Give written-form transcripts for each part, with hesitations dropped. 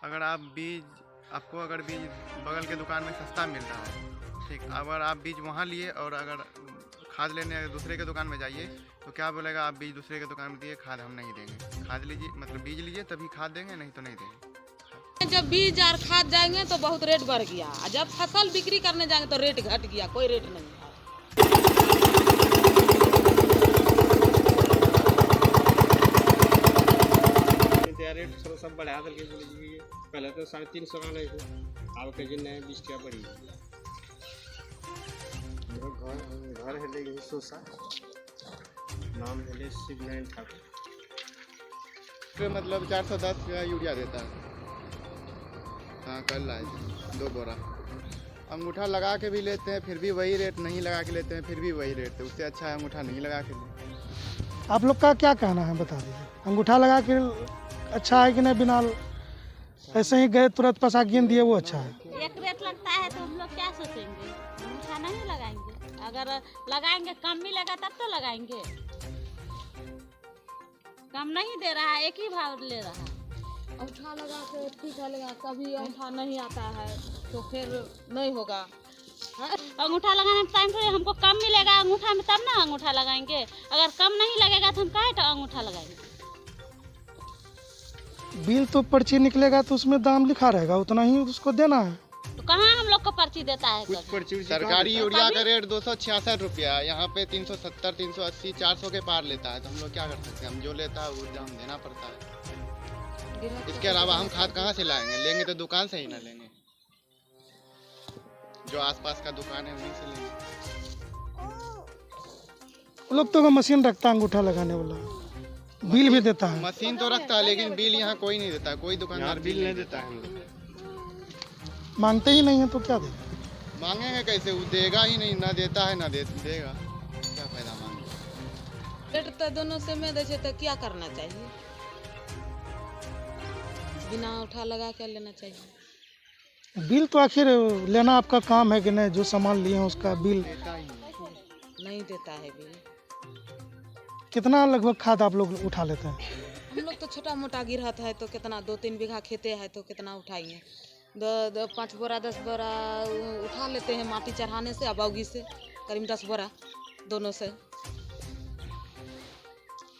अगर आप बीज आपको अगर बीज बगल के दुकान में सस्ता मिल रहा है, ठीक, अगर आप बीज वहाँ लिए और अगर खाद लेने अगर दूसरे के दुकान में जाइए तो क्या बोलेगा, आप बीज दूसरे के दुकान में दिए, खाद हम नहीं देंगे। खाद लीजिए, मतलब बीज लीजिए तभी खाद देंगे, नहीं तो नहीं देंगे। जब बीज और खाद जाएंगे तो बहुत रेट बढ़ गया, जब फसल बिक्री करने जाएंगे तो रेट घट गया, कोई रेट नहीं है। रेट सब बढ़ा करके बोलिए, पहले तो 350 का नहीं थे, अब के जिन 20 का बढ़ी। घर है लेकिन सोसा नाम है शिवनारायण ठाकुर। मतलब 410 का यूरिया देता है। हाँ, कल लाए 2 बोरा। अंगूठा लगा के भी लेते हैं फिर भी वही रेट, नहीं लगा के लेते हैं फिर भी वही रेट, तो उससे अच्छा है अंगूठा नहीं लगा के ले। आप लोग का क्या कहना है, बता दीजिए। अंगूठा लगा के अच्छा है कि नहीं, बिना ऐसे ही गए तुरंत पैसा गिन दिए वो अच्छा है। एक रेट लगता है तो हम लोग क्या सोचेंगे, अंगूठा नहीं लगाएंगे। अगर लगाएंगे कम मिलेगा तब तो लगाएंगे। कम नहीं दे रहा है, एक ही भाव ले रहा है। अंगूठा लगा के ठीक है, लगा कभी अंगूठा नहीं आता है तो फिर नहीं होगा। अंगूठा लगाने में टाइम पर हमको कम मिलेगा अंगूठा में, तब ना अंगूठा लगाएंगे। अगर कम नहीं लगेगा तो हम काहे तो अंगूठा लगाएंगे। बिल तो पर्ची निकलेगा तो उसमें दाम लिखा रहेगा, उतना ही उसको देना है। तो कहाँ हम लोग को पर्ची देता है? कुछ पर्ची सरकारी यूरिया का रेट 266 रुपया, यहाँ पे 370, 380, 400 के पार लेता है, तो हम लोग क्या कर सकते हैं। हम जो लेता है वो दाम देना पड़ता है। इसके अलावा हम खाद कहाँ से लाएंगे, लेंगे तो दुकान से ही ना लेंगे, जो आसपास का दुकान है वहीं से लेंगे। वो लोग तो मशीन रखता है अंगूठा लगाने वाला, बिल भी देता है। मशीन तो रखता है लेकिन बिल यहाँ कोई नहीं देता, कोई दुकानदार बिल नहीं देता है। मांगते ही नहीं है तो क्या देगा, मांगेंगे कैसे, वो देगा ही नहीं, ना देता है ना देगा, क्या फायदा मांगे। रेट तो दोनों से में दे तो क्या करना चाहिए, बिना उठा लगा के लेना चाहिए। बिल तो आखिर लेना आपका काम है कि नहीं, जो सामान लिए हैं उसका बिल नहीं देता है बिल। कितना लगभग खाद आप लोग उठा लेते हैं? हम लोग तो छोटा मोटा गिरहत है तो कितना 2-3 बीघा खेते हैं तो कितना उठाएंगे, 5 बोरा 10 बोरा उठा लेते हैं माटी चढ़ाने से, अबाउगी से करीब 10 बोरा दोनों से।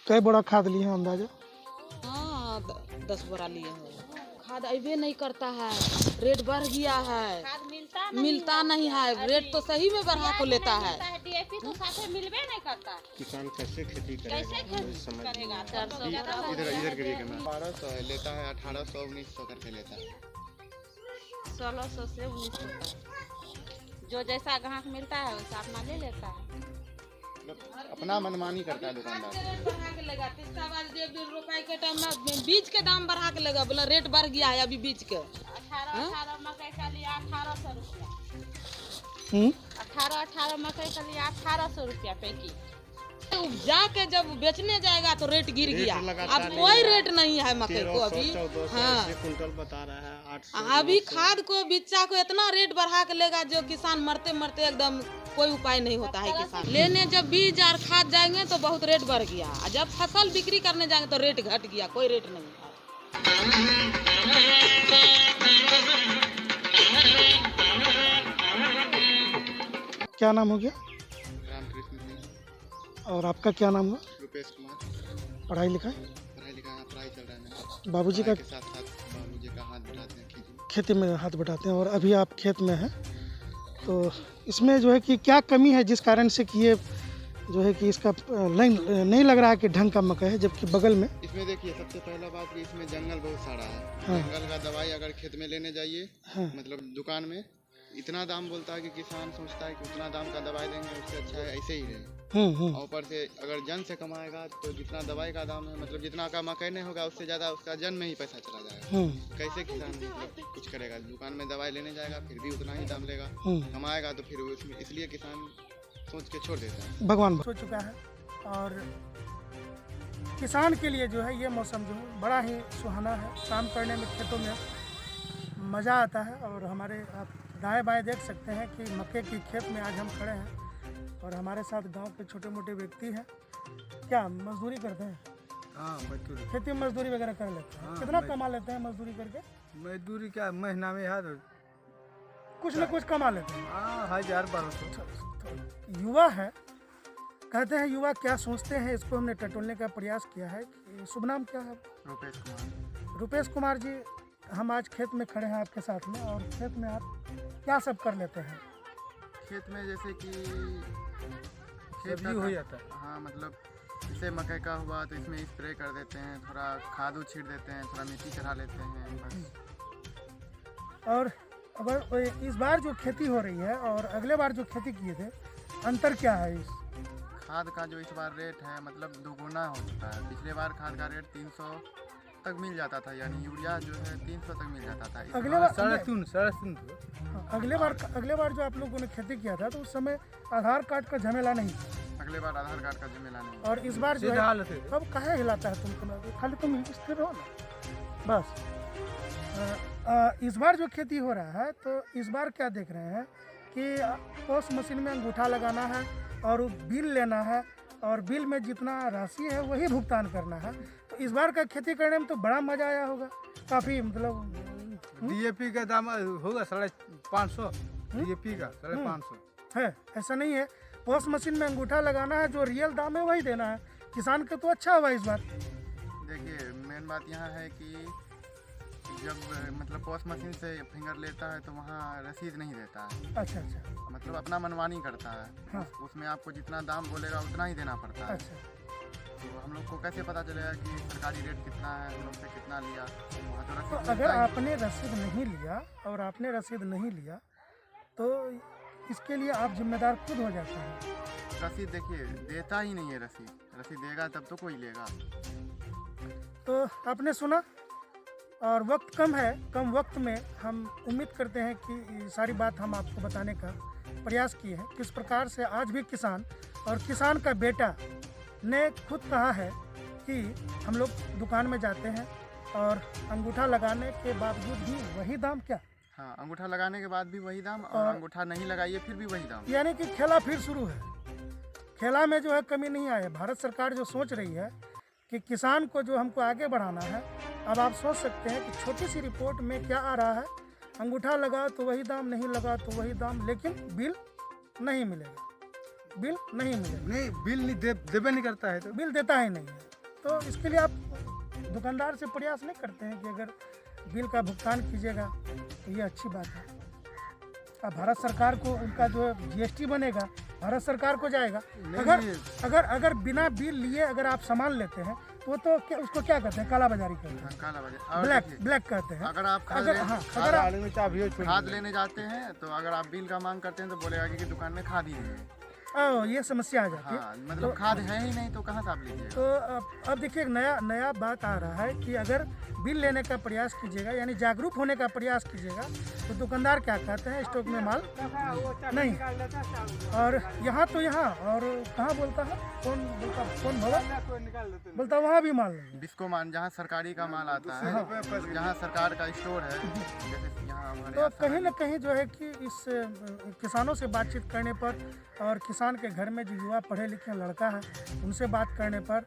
कई बोरा खाद लिए हैं अंदाजा? हाँ 10 बोरा लिए हैं। खाद अबे नहीं करता है, रेट बढ़ गया है, मिलता नहीं है। रेट तो सही में बढ़ा को लेता है, डीएपी तो साथे मिलबे नहीं करता। किसान कैसे खेती करेगा, इधर करिए कैमरा। 1200 है, लेता है 1800, 1900 करके लेता है। 1600 से 1900, जो जैसा ग्राहक मिलता है वैसा अपना ले लेता है। अपना मनमानी करता है दुकानदार। रेट बढ़ा के लगा, तीसरा बार रोपाई के टाइम में बीज के दाम बढ़ा के लगा, बोला रेट बढ़ गया है अभी बीज के। 18 मकई का लिया 1800 रुपया, 18 मकई का लिया 1800 रुपया पैकी। उपजा के जब बेचने जाएगा तो रेट गिर गया, अब कोई रेट नहीं है मकई को अभी। हाँ कुंटल बता रहा है 800। अभी खाद को बिच्चा को इतना रेट बढ़ा के लेगा जो किसान मरते मरते एकदम कोई उपाय नहीं होता है किसान लेने। जब बीज और खाद जाएंगे तो बहुत रेट बढ़ गया, जब फसल बिक्री करने जाएंगे तो रेट घट गया, कोई रेट नहीं है। क्या नाम हो गया? रामकृष्ण सिंह। और आपका क्या नाम हुआ? रुपेश कुमार। पढ़ाई लिखाई? पढ़ाई लिखा पढ़ाई चल रहा है मेरा। बाबूजी का के साथ साथ बाबूजी का हाथ बटाते हैं खेती में हाथ बटाते हैं, और अभी आप खेत में हैं, तो इसमें जो है कि क्या कमी है जिस कारण से कि ये जो है कि इसका नहीं लग रहा है कि ढंग का मकई है, जबकि बगल में इसमें देखिए सबसे पहला बात कि इसमें जंगल बहुत सारा है। हाँ। जंगल का दवाई अगर खेत में लेने जाइए, हाँ। मतलब दुकान में इतना दाम बोलता है कि किसान सोचता है कि उतना दाम का दवाई देंगे उससे अच्छा है ऐसे ही रहे। और ऊपर से अगर जन से कमाएगा तो जितना दवाई का दाम है, मतलब जितना का मकई नहीं होगा उससे ज़्यादा उसका जन में ही पैसा चला जाएगा। कैसे किसान मतलब कुछ करेगा, दुकान में दवाई लेने जाएगा फिर भी उतना ही दाम लेगा, कमाएगा तो फिर उसमें, इसलिए किसान सोच के छोड़ देता है। भगवान हो चुका है, और किसान के लिए जो है ये मौसम जो है बड़ा ही सुहाना है। काम करने में खेतों में मज़ा आता है। और हमारे आप दाएं बाएं देख सकते हैं कि मक्के की खेत में आज हम खड़े हैं, और हमारे साथ गांव के छोटे मोटे व्यक्ति हैं। क्या मजदूरी करते हैं? हाँ, खेती मजदूरी वगैरह कर लेते हैं। कितना कमा लेते हैं मजदूरी करके? मजदूरी क्या महीना में यार कुछ न कुछ कमा लेते हैं। 1000-1200। तो युवा है, कहते हैं युवा क्या सोचते हैं, इसको हमने टटोलने का प्रयास किया है। कि शुभ नाम क्या है? रुपेश कुमार। रुपेश कुमार जी, हम आज खेत में खड़े हैं आपके साथ में, और खेत में आप क्या सब कर लेते हैं? खेत में जैसे कि सब्जी हो जाता है। हाँ, मतलब जैसे मकई का हुआ तो इसमें स्प्रे कर देते हैं, थोड़ा खाद छीट देते हैं, थोड़ा मिट्टी चढ़ा लेते हैं बस। और अगर इस बार जो खेती हो रही है और अगले बार जो खेती किए थे, अंतर क्या है? इस खाद का जो इस बार रेट है मतलब दोगुना हो चुका है। पिछले बार खाद का रेट 300 तक मिल जाता था, यानी यूरिया जो है 300 तक मिल जाता था। अगले बार 350। अगले बार जो आप लोगों ने खेती किया था तो उस समय आधार कार्ड का झमेला नहीं था। अगले बार आधार कार्ड का झमेला नहीं। और इस बार जो है, अब काहे हिलाता है तुमको? खाली तुम स्थिर रहो ना बस। इस बार जो खेती हो रहा है तो इस बार क्या देख रहे हैं कि पोस्ट मशीन में अंगूठा लगाना है और बिल लेना है, और बिल में जितना राशि है वही भुगतान करना है। तो इस बार का खेती करने में तो बड़ा मजा आया होगा, काफ़ी मतलब। डीएपी का दाम होगा 550। डीएपी का 550 है, ऐसा नहीं है। पोस्ट मशीन में अंगूठा लगाना है, जो रियल दाम है वही देना है। किसान के तो अच्छा हुआ इस बार। देखिए, मेन बात यहाँ है कि जब मतलब पोस्ट मशीन से फिंगर लेता है तो वहाँ रसीद नहीं देता है। अच्छा अच्छा। मतलब अपना मनमानी करता है। हाँ। उसमें आपको जितना दाम बोलेगा उतना ही देना पड़ता है। अच्छा, तो हम लोग को कैसे पता चलेगा कि सरकारी रेट कितना है, हम लोग से कितना लिया? वहाँ तो तो रसीद अगर मिलता ही आपने रसीद नहीं लिया और आपने रसीद नहीं लिया तो इसके लिए आप जिम्मेदार खुद हो जाते हैं। नहीं। रसीद देखिए देता ही नहीं है। रसीद देगा तब तो कोई लेगा। तो आपने सुना, और वक्त कम है, कम वक्त में हम उम्मीद करते हैं कि ये सारी बात हम आपको बताने का प्रयास किए हैं। किस प्रकार से आज भी किसान और किसान का बेटा ने खुद कहा है कि हम लोग दुकान में जाते हैं और अंगूठा लगाने के बावजूद भी वही दाम, क्या हाँ, अंगूठा लगाने के बाद भी वही दाम, और अंगूठा नहीं लगाइए फिर भी वही दाम। यानी कि खेला फिर शुरू है। खेला में जो है कमी नहीं आई है। भारत सरकार जो सोच रही है कि किसान को जो हमको आगे बढ़ाना है, अब आप सोच सकते हैं कि छोटी सी रिपोर्ट में क्या आ रहा है। अंगूठा लगा तो वही दाम, नहीं लगा तो वही दाम, लेकिन बिल नहीं मिलेगा। बिल नहीं मिलेगा, नहीं बिल नहीं देवे नहीं करता है तो बिल देता ही नहीं है। तो इसके लिए आप दुकानदार से प्रयास नहीं करते हैं कि अगर बिल का भुगतान कीजिएगा तो ये अच्छी बात है। अब भारत सरकार को उनका जो जीएसटी बनेगा भारत सरकार को जाएगा। अगर बिना बिल लिए अगर आप सामान लेते हैं तो उसको क्या कहते हैं? काला बाजारी कहते हैं। काला बाजार। ब्लैक कहते हैं। अगर आप खाद लेने जाते हैं तो अगर आप बिल का मांग करते हैं तो बोलेगा कि दुकान में खाद ही नहीं है। ये समस्या आ जाती है। हाँ, मतलब खाद है ही नहीं तो कहाँ से आप लीजिएगा? तो अब देखिए एक नया बात आ रहा है कि अगर बिल लेने का प्रयास कीजिएगा, यानी जागरूक होने का प्रयास कीजिएगा, तो दुकानदार क्या कहते हैं? स्टॉक में माल नहीं। और यहाँ तो यहाँ, और कहाँ बोलता है? कौन बोलता वहाँ भी माल नहीं। डिस्को मान, जहाँ सरकारी का माल आता है, जहाँ सरकार का स्टोर है, जैसे यहाँ हमारे तो कहीं ना कहीं जो है कि इस किसानों से बातचीत करने पर, और किसान के घर में जो युवा पढ़े लिखे लड़का है उनसे बात करने पर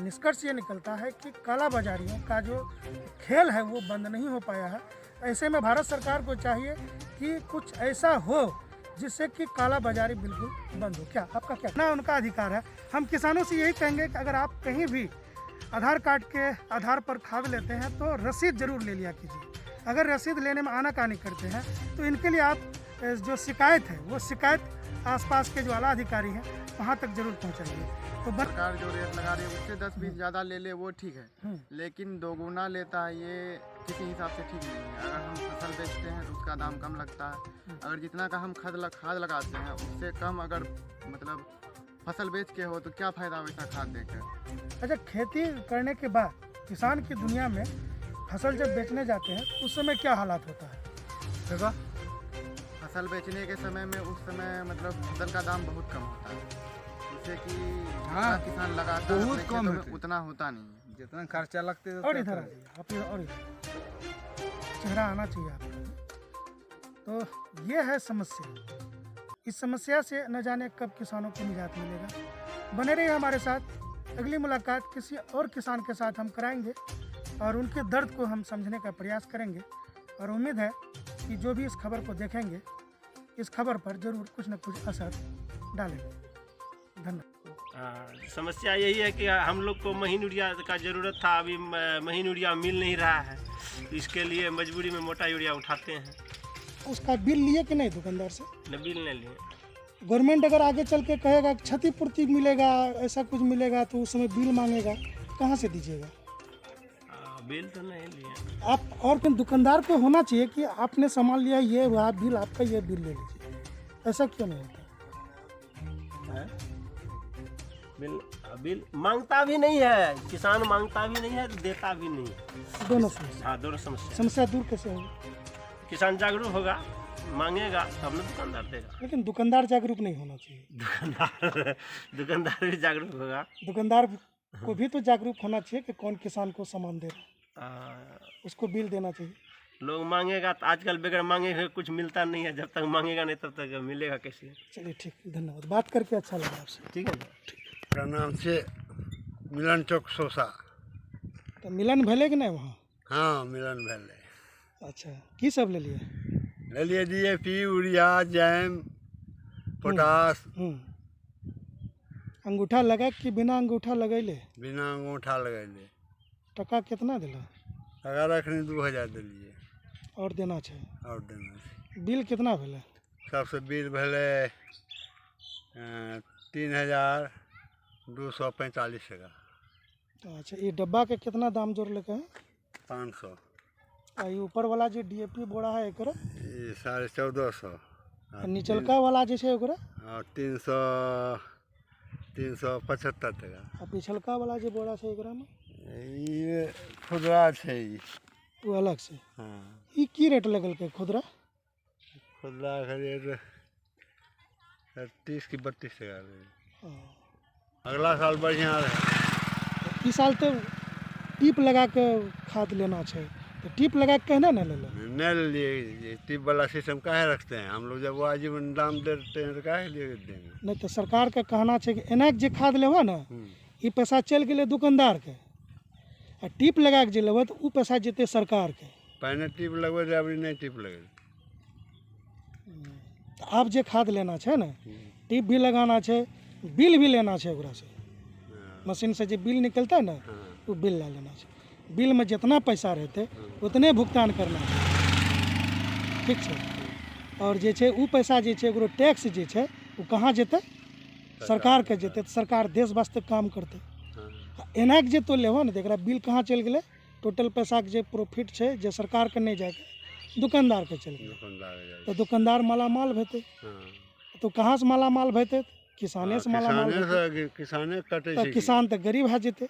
निष्कर्ष ये निकलता है कि काला बाजारियों का जो खेल है वो बंद नहीं हो पाया है। ऐसे में भारत सरकार को चाहिए कि कुछ ऐसा हो जिससे कि काला बाजारी बिल्कुल बंद हो। क्या आपका क्या ना? उनका अधिकार है। हम किसानों से यही कहेंगे कि अगर आप कहीं भी आधार कार्ड के आधार पर खाद लेते हैं तो रसीद ज़रूर ले लिया कीजिए। अगर रसीद लेने में आनाकानी करते हैं तो इनके लिए आप जो शिकायत है वो शिकायत आसपास के जो आला अधिकारी हैं वहाँ तक जरूर पहुँचाइए। तो सरकार जो रेट लगा रही है उससे 10-20 ज़्यादा ले वो ठीक है, लेकिन दोगुना लेता है ये किसी हिसाब से ठीक नहीं है। अगर हम फसल बेचते हैं तो उसका दाम कम लगता है। अगर जितना का हम खाद लगाते हैं उससे कम अगर मतलब फसल बेच के हो तो क्या फ़ायदा वैसा खाद देकर। अच्छा, खेती करने के बाद किसान की दुनिया में फसल जब बेचने जाते हैं उस समय क्या हालात होता है? देखो फसल बेचने के समय में उस समय मतलब फसल का दाम बहुत कम होता है, जिससे कि हाँ, किसान लगाता है बहुत कम में उतना होता नहीं है जितना खर्चा लगते हैं। और इधर आ जाइए आप, और इधर चेहरा आना चाहिए आपका। तो ये है समस्या। इस समस्या से न जाने कब किसानों को निजात मिलेगा। बने रहिए हमारे साथ। अगली मुलाकात किसी और किसान के साथ हम कराएंगे। और उनके दर्द को हम समझने का प्रयास करेंगे और उम्मीद है कि जो भी इस खबर को देखेंगे इस खबर पर जरूर कुछ न कुछ असर डालेंगे। धन्यवाद। समस्या यही है कि हम लोग को महीन यूरिया का ज़रूरत था, अभी महीन यूरिया मिल नहीं रहा है, इसके लिए मजबूरी में मोटा यूरिया उठाते हैं। उसका बिल लिए कि नहीं दुकानदार से? न बिल नहीं लिए। गवर्नमेंट अगर आगे चल के कहेगा कि क्षतिपूर्ति मिलेगा, ऐसा कुछ मिलेगा, तो उस समय बिल मांगेगा, कहाँ से दीजिएगा? बिल तो नहीं लिए आप। और फिर दुकानदार को होना चाहिए कि आपने सामान लिया, ये हुआ बिल आपका, ये बिल ले लीजिए। ऐसा क्यों नहीं होता? बिल मांगता भी नहीं है, किसान मांगता भी नहीं है, देता भी नहीं है। दोनों समस्या। हाँ, दोनों समस्या दूर कैसे होगी? किसान जागरूक होगा, मांगेगा तब ना दुकानदार देगा। लेकिन दुकानदार जागरूक नहीं होना चाहिए। दुकानदार भी जागरूक होगा। दुकानदार को भी तो जागरूक होना चाहिए कि कौन किसान को सामान दे रहा है, उसको बिल देना चाहिए। लोग मांगेगा तो आजकल बगैर मांगे हुए कुछ मिलता नहीं है, जब तक मांगेगा नहीं तब तक मिलेगा कैसे। चलिए ठीक, धन्यवाद। बात करके अच्छा लगा आपसे। ठीक है ना। का नाम से मिलन चौक सोसा। तो मिलन भले कि नहीं वहाँ? हाँ, मिलन भले। अच्छा, की सब ले लिए? ले लिए DAP, यूरिया, जैम, पोटास। अंगूठा लगा कि बिना अंगूठा लगैले? बिना अंगूठा लगैले। टका कितना दिला? अगर रखनी 2000 दिलिए। और देना चाहिए? और देना चाहिए। बिल कितना भेले? सबसे बिल भेले 3245 टका। अच्छा, ये डब्बा के कितना दाम जोड़ लेके हैं? 500। और ये ऊपर वाला जो DAP बोरा है एकरा? ये 1450। निचलका वाला जैसे ओकरा? और 375 टका। और पिछलका वाला जो बोरा है एकरा में? ये खुदरा है। वो अलग से? हाँ। ये की रेट लगल के खुदरा? खुदरा का रेट 30 की 32 टका। अगला साल बढ़िया रहे। इस साल तो टिप लगा के खाद लेना चाहिए, तो टिप लगा के कहना ना ले लो। नहीं ले लिए, टिप वाला सिस्टम काहे रखते हैं हम लोग, जब वाजिब दाम देते हैं तो काहे लिए देंगे। नहीं तो सरकार का कहना चाहिए कि एना जे खाद लेबा ना, ये पैसा चल गए दुकानदार के, आ टिप लगा के जे लेबा तो वो पैसा जेते सरकार के। पहले टिप लगबे, अभी नहीं टिप लगे। तो आप जे खाद लेना है ना, टिप भी लगाना है, बिल भी लेना है ओकरा से। मशीन से जो बिल निकलता है ना, वो बिल ला लेना है। बिल में जितना पैसा रहते उतने भुगतान करना है, ठीक है। और जे छै वो पैसा जे छै ओकरो टैक्स जे छै वो कहाँ जेते? सरकार के जेते। तो सरकार देश वास्ते काम करते। एना के जे तो लेबो ना, तो बिल कहाँ चल गए? टोटल पैसा के जे प्रॉफिट छै जे सरकार के नहीं जाके दुकानदार के चल गए। तो दुकानदार मालामाल भेते। तो कहाँ से मालामाल भेते? किसाने से मालामाल। किसाने कटे। तो किसान तो गरीब है जेते।